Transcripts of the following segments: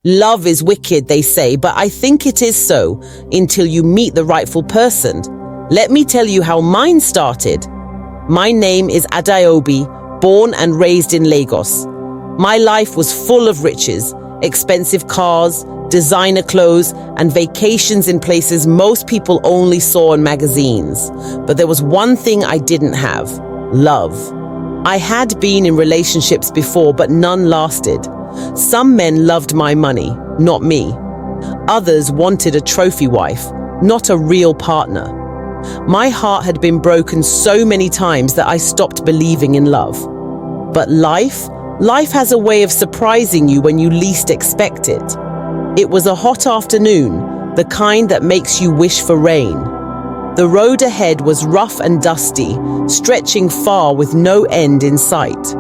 Love is wicked, they say, but I think it is so until you meet the rightful person. Let me tell you how mine started. My name is Adaobi, born and raised in Lagos. My life was full of riches, expensive cars, designer clothes, and vacations in places most people only saw in magazines. But there was one thing I didn't have: love. I had been in relationships before, but none lasted. Some men loved my money, not me. Others wanted a trophy wife, not a real partner. My heart had been broken so many times that I stopped believing in love. But life has a way of surprising you when you least expect it. It was a hot afternoon, the kind that makes you wish for rain. The road ahead was rough and dusty, stretching far with no end in sight.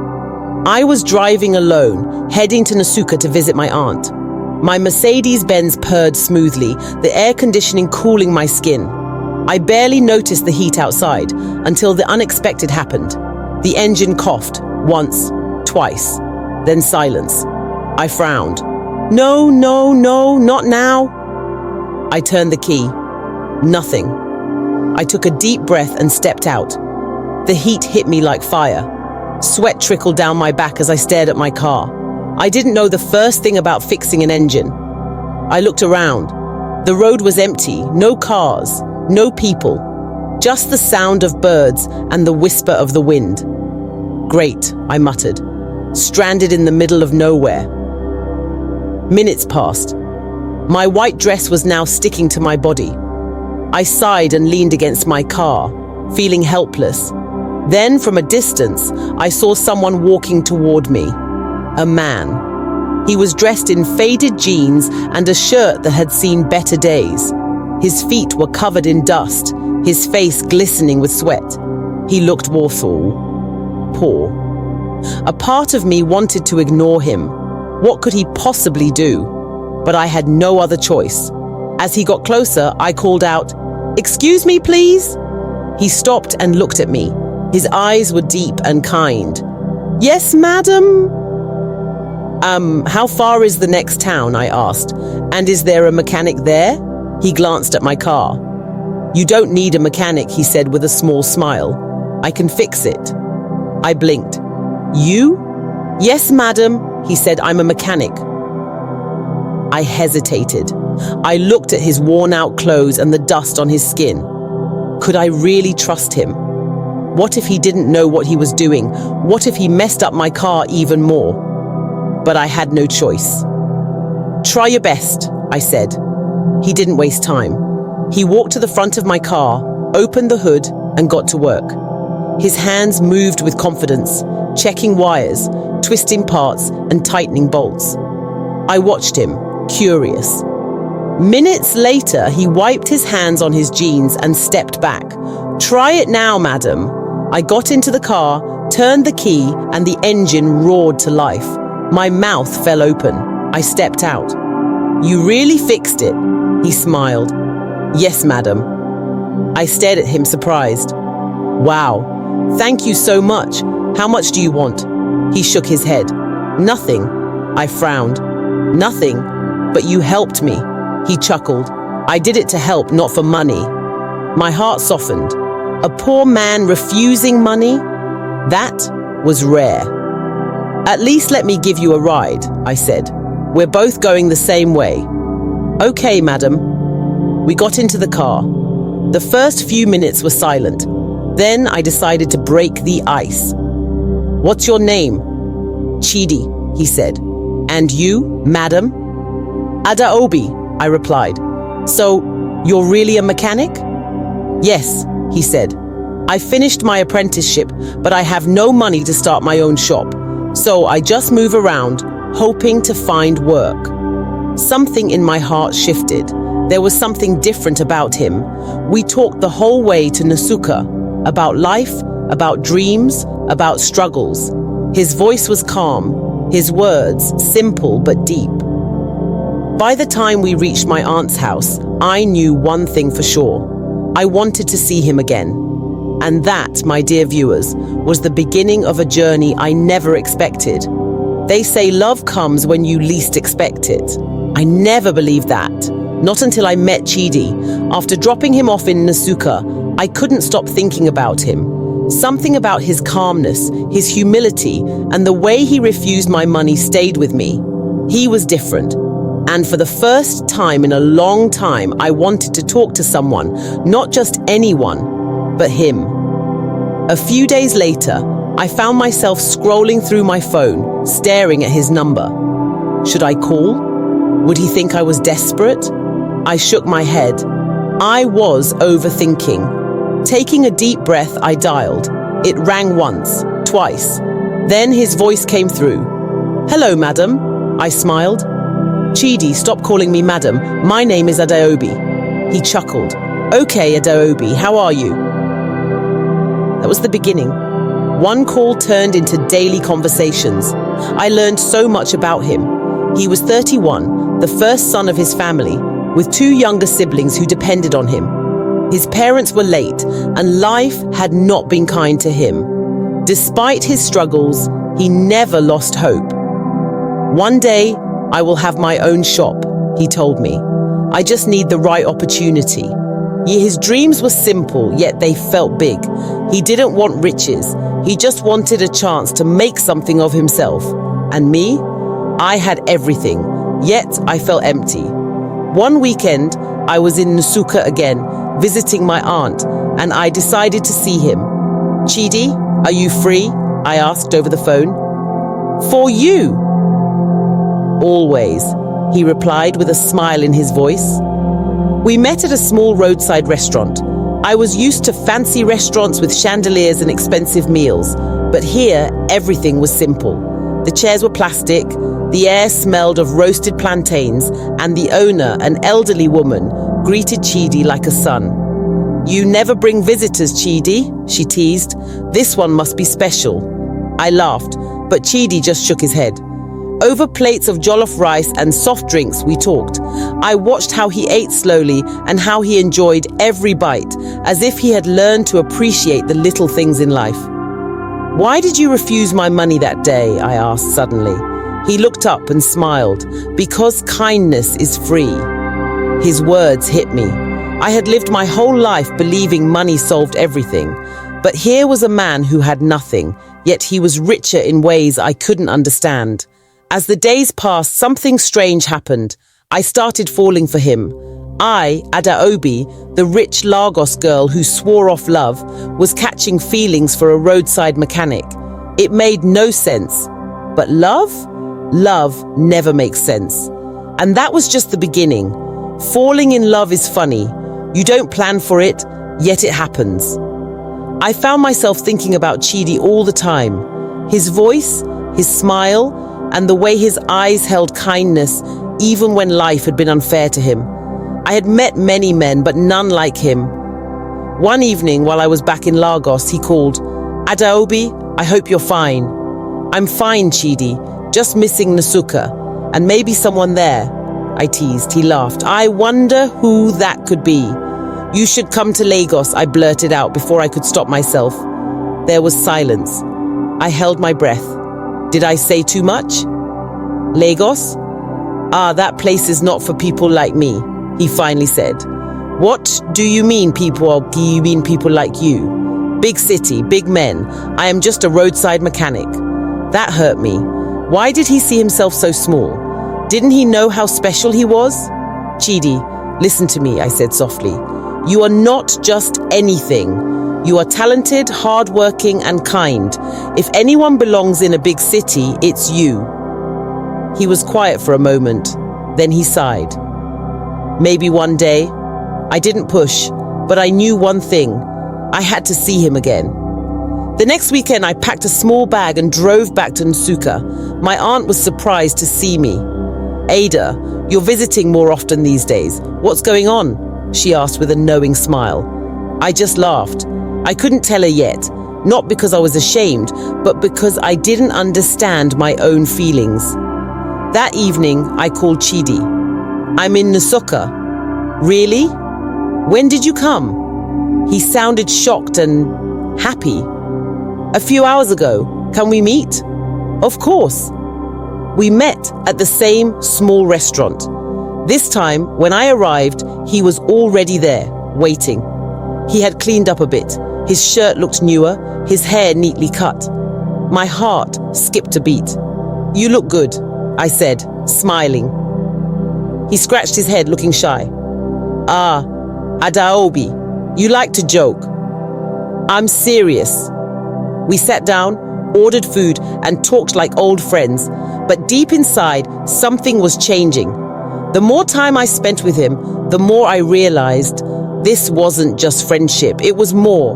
I was driving alone, heading to Nsukka to visit my aunt. My Mercedes-Benz purred smoothly, the air conditioning cooling my skin. I barely noticed the heat outside until the unexpected happened. The engine coughed, once, twice, then silence. I frowned. No, not now. I turned the key. Nothing. I took a deep breath and stepped out. The heat hit me like fire. Sweat trickled down my back as I stared at my car. I didn't know the first thing about fixing an engine. I looked around. The road was empty, no cars, no people. Just the sound of birds and the whisper of the wind. Great, I muttered, stranded in the middle of nowhere. Minutes passed. My white dress was now sticking to my body. I sighed and leaned against my car, feeling helpless. Then, from a distance, I saw someone walking toward me. A man. He was dressed in faded jeans and a shirt that had seen better days. His feet were covered in dust, his face glistening with sweat. He looked woeful. Poor. A part of me wanted to ignore him. What could he possibly do? But I had no other choice. As he got closer, I called out, "Excuse me, please?" He stopped and looked at me. His eyes were deep and kind. "Yes, madam?" How far is the next town?" I asked. "And is there a mechanic there?" He glanced at my car. "You don't need a mechanic," he said with a small smile. "I can fix it." I blinked. "You?" "Yes, madam," he said. "I'm a mechanic." I hesitated. I looked at his worn-out clothes and the dust on his skin. Could I really trust him? What if he didn't know what he was doing? What if he messed up my car even more? But I had no choice. "Try your best," I said. He didn't waste time. He walked to the front of my car, opened the hood, and got to work. His hands moved with confidence, checking wires, twisting parts, and tightening bolts. I watched him, curious. Minutes later, he wiped his hands on his jeans and stepped back. "Try it now, madam." I got into the car, turned the key, and the engine roared to life. My mouth fell open. I stepped out. "You really fixed it," he smiled. "Yes, madam." I stared at him, surprised. "Wow, thank you so much. How much do you want?" He shook his head. "Nothing." I frowned. "Nothing? But you helped me." He chuckled. "I did it to help, not for money." My heart softened. A poor man refusing money? That was rare. "At least let me give you a ride," I said. "We're both going the same way." "Okay, madam." We got into the car. The first few minutes were silent. Then I decided to break the ice. "What's your name?" "Chidi," he said. "And you, madam?" "Adaobi," I replied. "So, you're really a mechanic?" "Yes," he said. "I finished my apprenticeship, but I have no money to start my own shop. So I just move around, hoping to find work." Something in my heart shifted. There was something different about him. We talked the whole way to Nsukka, about life, about dreams, about struggles. His voice was calm, his words simple but deep. By the time we reached my aunt's house, I knew one thing for sure. I wanted to see him again. And that, my dear viewers, was the beginning of a journey I never expected. They say love comes when you least expect it. I never believed that. Not until I met Chidi. After dropping him off in Nasuka, I couldn't stop thinking about him. Something about his calmness, his humility, and the way he refused my money stayed with me. He was different. And for the first time in a long time, I wanted to talk to someone, not just anyone, but him. A few days later, I found myself scrolling through my phone, staring at his number. Should I call? Would he think I was desperate? I shook my head. I was overthinking. Taking a deep breath, I dialed. It rang once, twice. Then his voice came through. "Hello, madam." I smiled. "Chidi, stop calling me madam. My name is Adaobi." He chuckled. "Okay, Adaobi, how are you?" That was the beginning. One call turned into daily conversations. I learned so much about him. He was 31, the first son of his family, with 2 younger siblings who depended on him. His parents were late, and life had not been kind to him. Despite his struggles, he never lost hope. "One day, I will have my own shop," he told me. "I just need the right opportunity." His dreams were simple, yet they felt big. He didn't want riches. He just wanted a chance to make something of himself. And me? I had everything, yet I felt empty. One weekend, I was in Nasuka again, visiting my aunt, and I decided to see him. "Chidi, are you free?" I asked over the phone. "For you." "Always," he replied with a smile in his voice. We met at a small roadside restaurant. I was used to fancy restaurants with chandeliers and expensive meals, but here everything was simple. The chairs were plastic, the air smelled of roasted plantains, and the owner, an elderly woman, greeted Chidi like a son. "You never bring visitors, Chidi," she teased. "This one must be special." I laughed, but Chidi just shook his head. Over plates of jollof rice and soft drinks, we talked. I watched how he ate slowly and how he enjoyed every bite, as if he had learned to appreciate the little things in life. "Why did you refuse my money that day?" I asked suddenly. He looked up and smiled. "Because kindness is free." His words hit me. I had lived my whole life believing money solved everything. But here was a man who had nothing, yet he was richer in ways I couldn't understand. As the days passed, something strange happened. I started falling for him. I, Adaobi, the rich Lagos girl who swore off love, was catching feelings for a roadside mechanic. It made no sense. But love? Love never makes sense. And that was just the beginning. Falling in love is funny. You don't plan for it, yet it happens. I found myself thinking about Chidi all the time. His voice, his smile, and the way his eyes held kindness even when life had been unfair to him. I had met many men, but none like him. One evening while I was back in Lagos, he called, "Adaobi, I hope you're fine." "I'm fine, Chidi, just missing Nasuka, and maybe someone there," I teased. He laughed. "I wonder who that could be." "You should come to Lagos," I blurted out before I could stop myself. There was silence. I held my breath. Did I say too much? "Lagos? Ah, that place is not for people like me," he finally said. "What do you mean people, or do you mean people like you? Big city, big men. I am just a roadside mechanic." That hurt me. Why did he see himself so small? Didn't he know how special he was? "Chidi, listen to me," I said softly. "You are not just anything. You are talented, hardworking, and kind. If anyone belongs in a big city, it's you." He was quiet for a moment. Then he sighed. "Maybe one day." I didn't push, but I knew one thing. I had to see him again. The next weekend, I packed a small bag and drove back to Nsuka. My aunt was surprised to see me. "Ada, you're visiting more often these days. What's going on?" she asked with a knowing smile. I just laughed. I couldn't tell her yet, not because I was ashamed, but because I didn't understand my own feelings. That evening, I called Chidi. "I'm in Nsuka." "Really? When did you come?" He sounded shocked and happy. "A few hours ago. Can we meet?" "Of course." We met at the same small restaurant. This time, when I arrived, he was already there, waiting. He had cleaned up a bit. His shirt looked newer, his hair neatly cut. My heart skipped a beat. "You look good," I said, smiling. He scratched his head, looking shy. "Ah, Adaobi, you like to joke." "I'm serious." We sat down, ordered food, and talked like old friends, but deep inside, something was changing. The more time I spent with him, the more I realized this wasn't just friendship, it was more.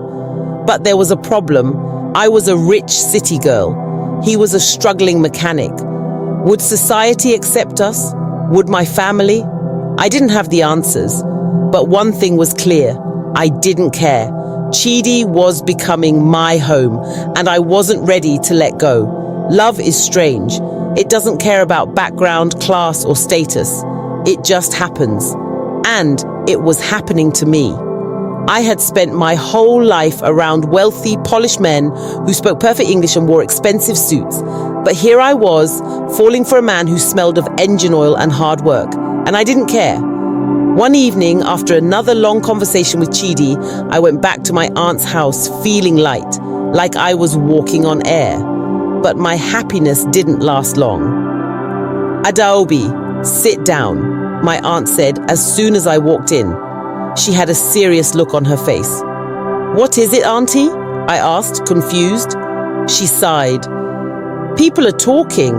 But there was a problem. I was a rich city girl. He was a struggling mechanic. Would society accept us? Would my family? I didn't have the answers, but one thing was clear. I didn't care. Chidi was becoming my home, and I wasn't ready to let go. Love is strange. It doesn't care about background, class, or status. It just happens. And it was happening to me. I had spent my whole life around wealthy, polished men who spoke perfect English and wore expensive suits. But here I was, falling for a man who smelled of engine oil and hard work. And I didn't care. One evening, after another long conversation with Chidi, I went back to my aunt's house feeling light, like I was walking on air. But my happiness didn't last long. "Adaobi, sit down," my aunt said as soon as I walked in. She had a serious look on her face. "What is it, Auntie?" I asked, confused. She sighed. "People are talking."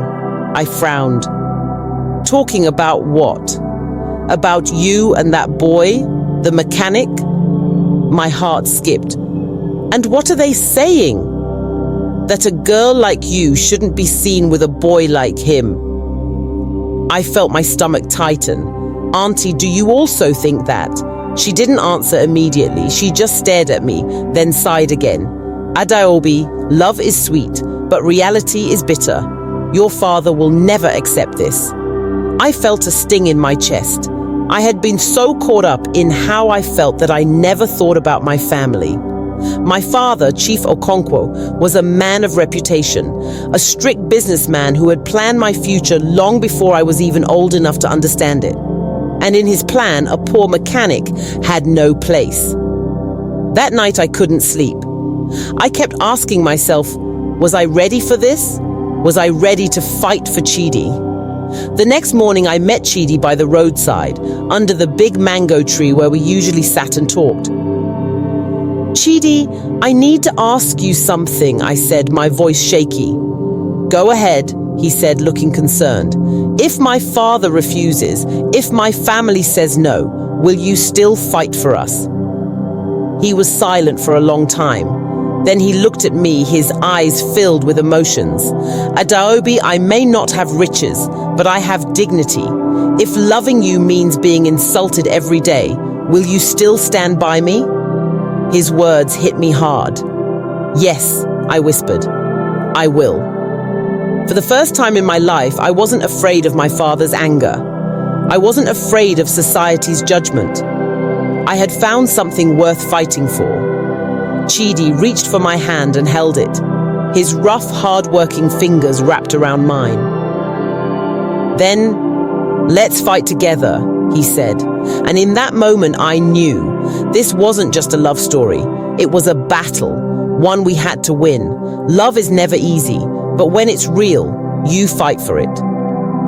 I frowned. "Talking about what? About you and that boy, the mechanic?" My heart skipped. "And what are they saying?" "That a girl like you shouldn't be seen with a boy like him." I felt my stomach tighten. "Auntie, do you also think that?" She didn't answer immediately. She just stared at me, then sighed again. "Adaobi, love is sweet, but reality is bitter. Your father will never accept this." I felt a sting in my chest. I had been so caught up in how I felt that I never thought about my family. My father, Chief Okonkwo, was a man of reputation, a strict businessman who had planned my future long before I was even old enough to understand it. And in his plan, a poor mechanic had no place. That night I couldn't sleep. I kept asking myself, was I ready for this? Was I ready to fight for Chidi? The next morning I met Chidi by the roadside, under the big mango tree where we usually sat and talked. "Chidi, I need to ask you something," I said, my voice shaky. "Go ahead," he said, looking concerned. "If my father refuses, if my family says no, will you still fight for us?" He was silent for a long time. Then he looked at me, his eyes filled with emotions. "Adaobi, I may not have riches, but I have dignity. If loving you means being insulted every day, will you still stand by me?" His words hit me hard. "Yes," I whispered. "I will." For the first time in my life, I wasn't afraid of my father's anger. I wasn't afraid of society's judgment. I had found something worth fighting for. Chidi reached for my hand and held it, his rough, hard-working fingers wrapped around mine. "Then, let's fight together," he said. And in that moment, I knew this wasn't just a love story. It was a battle, one we had to win. Love is never easy, but when it's real, you fight for it.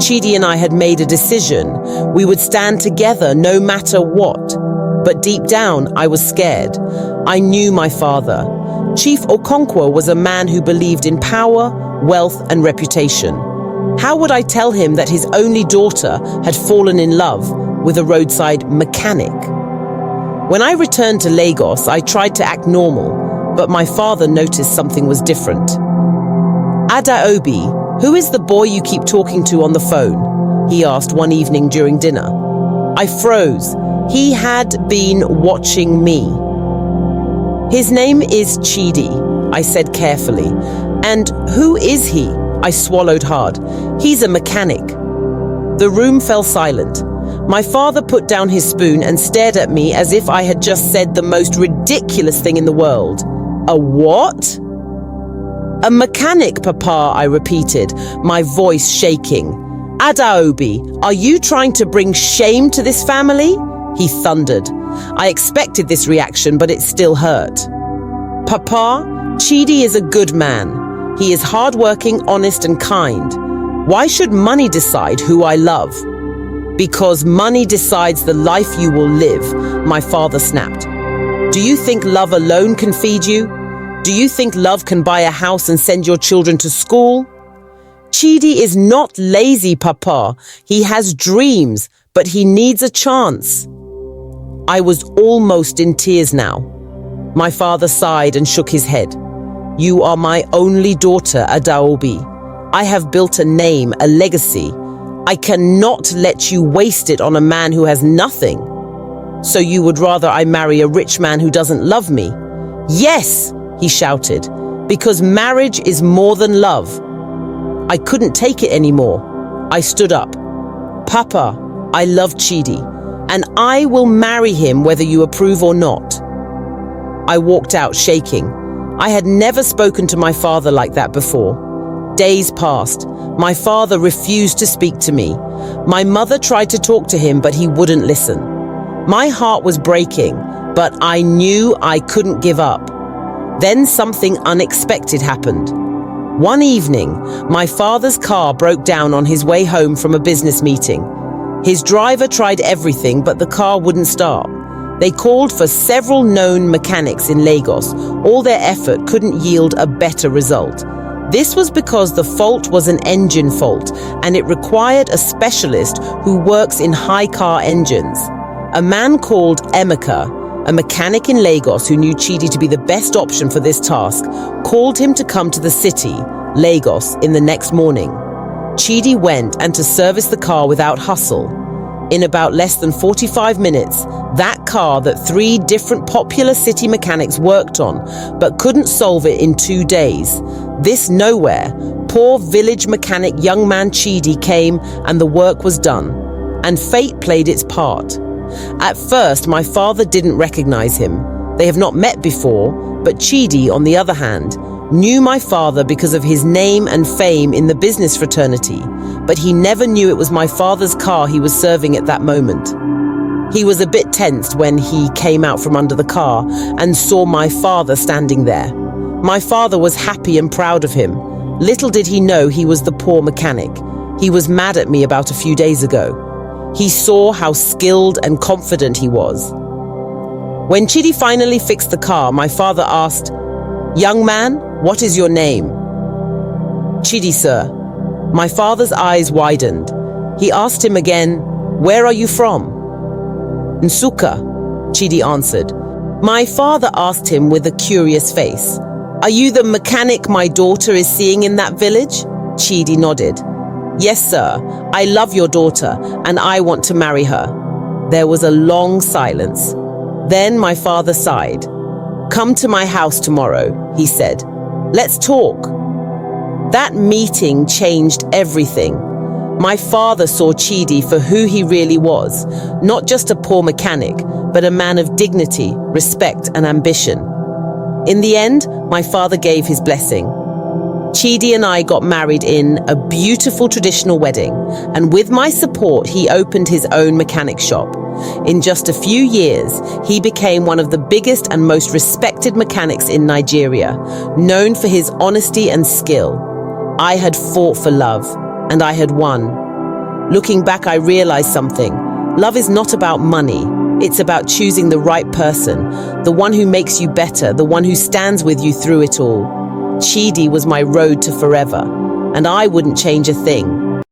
Chidi and I had made a decision. We would stand together no matter what. But deep down, I was scared. I knew my father. Chief Okonkwo was a man who believed in power, wealth, and reputation. How would I tell him that his only daughter had fallen in love with a roadside mechanic? When I returned to Lagos, I tried to act normal, but my father noticed something was different. "Adaobi, who is the boy you keep talking to on the phone?" he asked one evening during dinner. I froze. He had been watching me. "His name is Chidi," I said carefully. "And who is he?" I swallowed hard. "He's a mechanic." The room fell silent. My father put down his spoon and stared at me as if I had just said the most ridiculous thing in the world. "A what?" "A mechanic, Papa," I repeated, my voice shaking. Adaobi, are you trying to bring shame to this family? He thundered. I expected this reaction, but it still hurt. Papa, Chidi is a good man. He is hardworking, honest, and kind. Why should money decide who I love? Because money decides the life you will live, my father snapped. Do you think love alone can feed you? Do you think love can buy a house and send your children to school? Chidi is not lazy, Papa. He has dreams, but he needs a chance. I was almost in tears now. My father sighed and shook his head. You are my only daughter, Adaobi. I have built a name, a legacy. I cannot let you waste it on a man who has nothing. So you would rather I marry a rich man who doesn't love me? Yes, he shouted, because marriage is more than love. I couldn't take it anymore. I stood up. Papa, I love Chidi, and I will marry him whether you approve or not. I walked out shaking. I had never spoken to my father like that before. Days passed. My father refused to speak to me. My mother tried to talk to him, but he wouldn't listen. My heart was breaking, but I knew I couldn't give up. Then something unexpected happened. One evening, my father's car broke down on his way home from a business meeting. His driver tried everything, but the car wouldn't start. They called for several known mechanics in Lagos. All their effort couldn't yield a better result. This was because the fault was an engine fault, and it required a specialist who works in high car engines. A man called Emeka, a mechanic in Lagos who knew Chidi to be the best option for this task, called him to come to the city, Lagos, in the next morning. Chidi went, and to service the car without hustle. In about less than 45 minutes, that car that 3 different popular city mechanics worked on, but couldn't solve it in 2 days. This nowhere, poor village mechanic young man Chidi came, and the work was done. And fate played its part. At first, my father didn't recognize him. They have not met before, but Chidi, on the other hand, knew my father because of his name and fame in the business fraternity, but he never knew it was my father's car he was serving at that moment. He was a bit tensed when he came out from under the car and saw my father standing there. My father was happy and proud of him. Little did he know he was the poor mechanic. He was mad at me about a few days ago. He saw how skilled and confident he was. When Chidi finally fixed the car, my father asked, "Young man, what is your name?" "Chidi, sir." My father's eyes widened. He asked him again, "Where are you from?" "Nsukka," Chidi answered. My father asked him with a curious face, "Are you the mechanic my daughter is seeing in that village?" Chidi nodded. "Yes, sir. I love your daughter, and I want to marry her." There was a long silence. Then my father sighed. "Come to my house tomorrow," he said. "Let's talk." That meeting changed everything. My father saw Chidi for who he really was, not just a poor mechanic, but a man of dignity, respect, and ambition. In the end, my father gave his blessing. Chidi and I got married in a beautiful traditional wedding, and with my support, he opened his own mechanic shop. In just a few years, he became one of the biggest and most respected mechanics in Nigeria, known for his honesty and skill. I had fought for love, and I had won. Looking back, I realized something. Love is not about money. It's about choosing the right person, the one who makes you better, the one who stands with you through it all. Chidi was my road to forever, and I wouldn't change a thing.